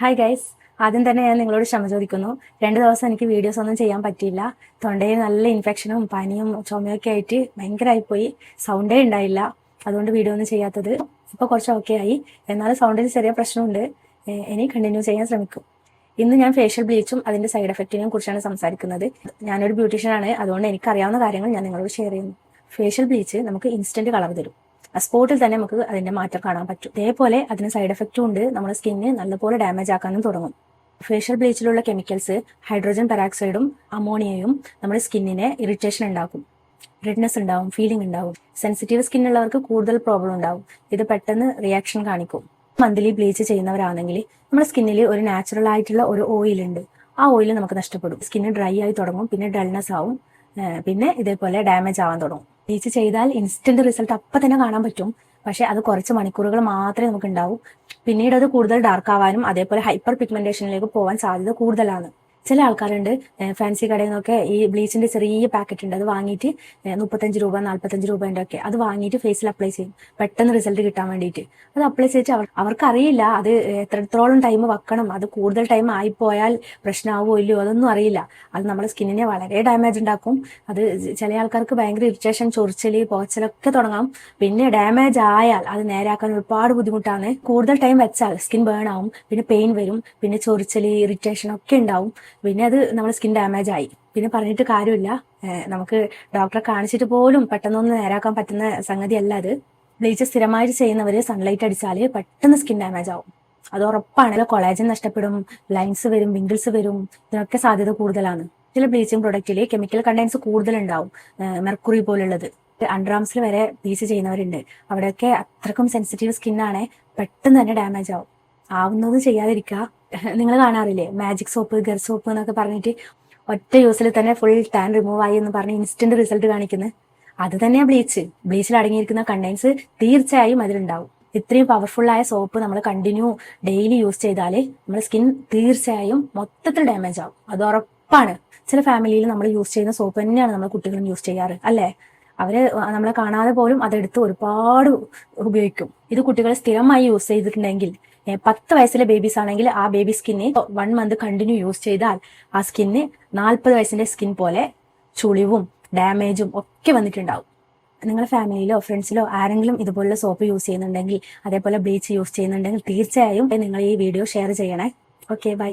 Hi guys, ആദ്യം തന്നെ ഞാൻ നിങ്ങളോട് ക്ഷമ ചോദിക്കുന്നു. 2 ദിവസം എനിക്ക് വീഡിയോസ് ഒന്നും ചെയ്യാൻ പറ്റിയില്ല. തൊണ്ടയിൽ നല്ല ഇൻഫെക്ഷനും പനിയും ചുമയൊക്കെ ആയിട്ട് ഭയങ്കരമായിപ്പോയി. സൗണ്ടേ ഉണ്ടായില്ല. അതുകൊണ്ട് വീഡിയോ ഒന്നും ചെയ്യാത്തത്. ഇപ്പോൾ കുറച്ച് ഓക്കെ ആയി. എന്നാലും സൗണ്ടിൽ ചെറിയ പ്രശ്നമുണ്ട്. ഇനി കണ്ടിന്യൂ ചെയ്യാൻ ശ്രമിക്കും. ഇന്ന് ഞാൻ ഫേഷ്യൽ ബ്ലീച്ചും അതിന്റെ സൈഡ് എഫക്റ്റിനെയും കുറിച്ചാണ് സംസാരിക്കുന്നത്. ഞാനൊരു ബ്യൂട്ടീഷ്യനാണ്, അതുകൊണ്ട് എനിക്കറിയാവുന്ന കാര്യങ്ങൾ ഞാൻ നിങ്ങളോട് ഷെയർ ചെയ്യുന്നു. ഫേഷ്യൽ ബ്ലീച്ച് നമുക്ക് ഇൻസ്റ്റന്റ് കളർ തരും. സ്പോട്ടിൽ തന്നെ നമുക്ക് അതിന്റെ മാറ്റം കാണാൻ പറ്റും. അതേപോലെ അതിന് സൈഡ് എഫക്റ്റും ഉണ്ട്. നമ്മുടെ സ്കിന്നിന് നല്ലപോലെ ഡാമേജ് ആക്കാനും തുടങ്ങും. ഫേഷ്യൽ ബ്ലീച്ചിലുള്ള കെമിക്കൽസ് ഹൈഡ്രോജൻ പെറോക്സൈഡും അമോണിയയും നമ്മുടെ സ്കിന്നിനെ ഇറിറ്റേഷൻ ഉണ്ടാക്കും. റെഡ്നെസ് ഉണ്ടാവും, ഫീലിംഗ് ഉണ്ടാവും. സെൻസിറ്റീവ് സ്കിൻ ഉള്ളവർക്ക് കൂടുതൽ പ്രോബ്ലം ഉണ്ടാവും. ഇത് പെട്ടെന്ന് റിയാക്ഷൻ കാണിക്കും. മന്ത്ലി ബ്ലീച്ച് ചെയ്യുന്നവരാണെങ്കിൽ നമ്മുടെ സ്കിന്നിൽ ഒരു നാച്ചുറൽ ആയിട്ടുള്ള ഒരു ഓയിൽ ഉണ്ട്. ആ ഓയിൽ നമുക്ക് നഷ്ടപ്പെടും. സ്കിന്ന് ഡ്രൈ ആയി തുടങ്ങും, പിന്നെ ഡൾനെസ് ആവും, പിന്നെ ഇതേപോലെ ഡാമേജ് ആവാൻ തുടങ്ങും. ബ്ലീച്ച് ചെയ്താൽ ഇൻസ്റ്റന്റ് റിസൾട്ട് അപ്പം തന്നെ കാണാൻ പറ്റും. പക്ഷെ അത് കുറച്ച് മണിക്കൂറുകൾ മാത്രമേ നമുക്ക് ഉണ്ടാവൂ. പിന്നീട് അത് കൂടുതൽ ഡാർക്ക് ആവാനും അതേപോലെ ഹൈപ്പർ പിഗ്മെന്റേഷനിലേക്ക് പോകാൻ സാധ്യത കൂടുതലാണ്. ചില ആൾക്കാരുണ്ട്, ഫാൻസി കടയിൽ നിന്നൊക്കെ ഈ ബ്ലീച്ചിന്റെ ചെറിയ പാക്കറ്റ് ഉണ്ട്, അത് വാങ്ങിയിട്ട് 35 രൂപ 45 രൂപേന്റെ ഒക്കെ അത് വാങ്ങിയിട്ട് ഫേസിൽ അപ്ലൈ ചെയ്യും, പെട്ടെന്ന് റിസൾട്ട് കിട്ടാൻ വേണ്ടിയിട്ട്. അത് അപ്ലൈ ചെയ്തിട്ട് അവർക്കറിയില്ല അത് എത്രത്തോളം ടൈം വെക്കണം, അത് കൂടുതൽ ടൈം ആയിപ്പോയാൽ പ്രശ്നമാവോ ഇല്ലയോ അതൊന്നും അറിയില്ല. അത് നമ്മുടെ സ്കിന്നിനെ വളരെ ഡാമേജ് ഉണ്ടാക്കും. അത് ചില ആൾക്കാർക്ക് ഭയങ്കര ഇറിറ്റേഷൻ, ചൊറിച്ചല്, പോച്ചലൊക്കെ തുടങ്ങാം. പിന്നെ ഡാമേജ് ആയാൽ അത് നേരാക്കാൻ ഒരുപാട് ബുദ്ധിമുട്ടാണ്. കൂടുതൽ ടൈം വെച്ചാൽ സ്കിൻ ബേൺ ആവും, പിന്നെ പെയിൻ വരും, പിന്നെ ചൊറിച്ചല്, ഇറിറ്റേഷൻ ഒക്കെ ഉണ്ടാവും. പിന്നെ അത് നമ്മുടെ സ്കിൻ ഡാമേജ് ആയി. പിന്നെ പറഞ്ഞിട്ട് കാര്യമില്ല. നമുക്ക് ഡോക്ടറെ കാണിച്ചിട്ട് പോലും പെട്ടെന്നൊന്നും നേരാക്കാൻ പറ്റുന്ന സംഗതിയല്ല അത്. ബ്ലീച്ച് സ്ഥിരമായിട്ട് ചെയ്യുന്നവര് സൺലൈറ്റ് അടിച്ചാല് പെട്ടെന്ന് സ്കിൻ ഡാമേജ് ആവും. അത് ഉറപ്പാണ്. കൊളാജൻ നഷ്ടപ്പെടും, ലൈൻസ് വരും, വിങ്കിൾസ് വരും. ഇതിനൊക്കെ സാധ്യത കൂടുതലാണ്. ചില ബ്ലീച്ചിങ് പ്രൊഡക്റ്റില് കെമിക്കൽ കണ്ടൻസ് കൂടുതലുണ്ടാവും, മെർക്കുറി പോലുള്ളത്. അണ്ടർആംസിൽ വരെ ബ്ലീച്ച് ചെയ്യുന്നവരുണ്ട്. അവിടെയൊക്കെ അത്രക്കും സെൻസിറ്റീവ് സ്കിന്നാണ്, പെട്ടെന്ന് തന്നെ ഡാമേജ് ആവും. ആവുന്നത് ചെയ്യാതിരിക്കുക. നിങ്ങൾ കാണാറില്ലേ മാജിക് സോപ്പ്, ഗർ സോപ്പ് എന്നൊക്കെ പറഞ്ഞിട്ട് ഒറ്റ യൂസിൽ തന്നെ ഫുൾ ടാൻ റിമൂവ് ആയി എന്ന് പറഞ്ഞ് ഇൻസ്റ്റന്റ് റിസൾട്ട് കാണിക്കുന്നത്? അത് തന്നെയാണ് ബ്ലീച്ചിൽ അടങ്ങിയിരിക്കുന്ന കണ്ടൻസ് തീർച്ചയായും അതിലുണ്ടാവും. ഇത്രയും പവർഫുൾ ആയ സോപ്പ് നമ്മൾ കണ്ടിന്യൂ ഡെയിലി യൂസ് ചെയ്താൽ നമ്മുടെ സ്കിൻ തീർച്ചയായും മൊത്തത്തിൽ ഡാമേജ് ആവും. അത് ഉറപ്പാണ്. ചില ഫാമിലിയിൽ നമ്മൾ യൂസ് ചെയ്യുന്ന സോപ്പ് തന്നെയാണ് നമ്മൾ കുട്ടികളും യൂസ് ചെയ്യാറ്, അല്ലേ? അവര് നമ്മളെ കാണാതെ പോലും അതെടുത്ത് ഒരുപാട് ഉപയോഗിക്കും. ഇത് കുട്ടികൾ സ്ഥിരമായി യൂസ് ചെയ്തിട്ടുണ്ടെങ്കിൽ, 10 വയസ്സിലെ ബേബീസ് ആണെങ്കിൽ ആ ബേബി സ്കിന്നെ 1 മന്ത് കണ്ടിന്യൂ യൂസ് ചെയ്താൽ ആ സ്കിന്ന് 40 വയസ്സിന്റെ സ്കിൻ പോലെ ചുളിവും ഡാമേജും ഒക്കെ വന്നിട്ടുണ്ടാവും. നിങ്ങളുടെ ഫാമിലിയിലോ ഫ്രണ്ട്സിലോ ആരെങ്കിലും ഇതുപോലുള്ള സോപ്പ് യൂസ് ചെയ്യുന്നുണ്ടെങ്കിൽ, അതേപോലെ ബ്ലീച്ച് യൂസ് ചെയ്യുന്നുണ്ടെങ്കിൽ തീർച്ചയായും നിങ്ങൾ ഈ വീഡിയോ ഷെയർ ചെയ്യണേ. Okay, by.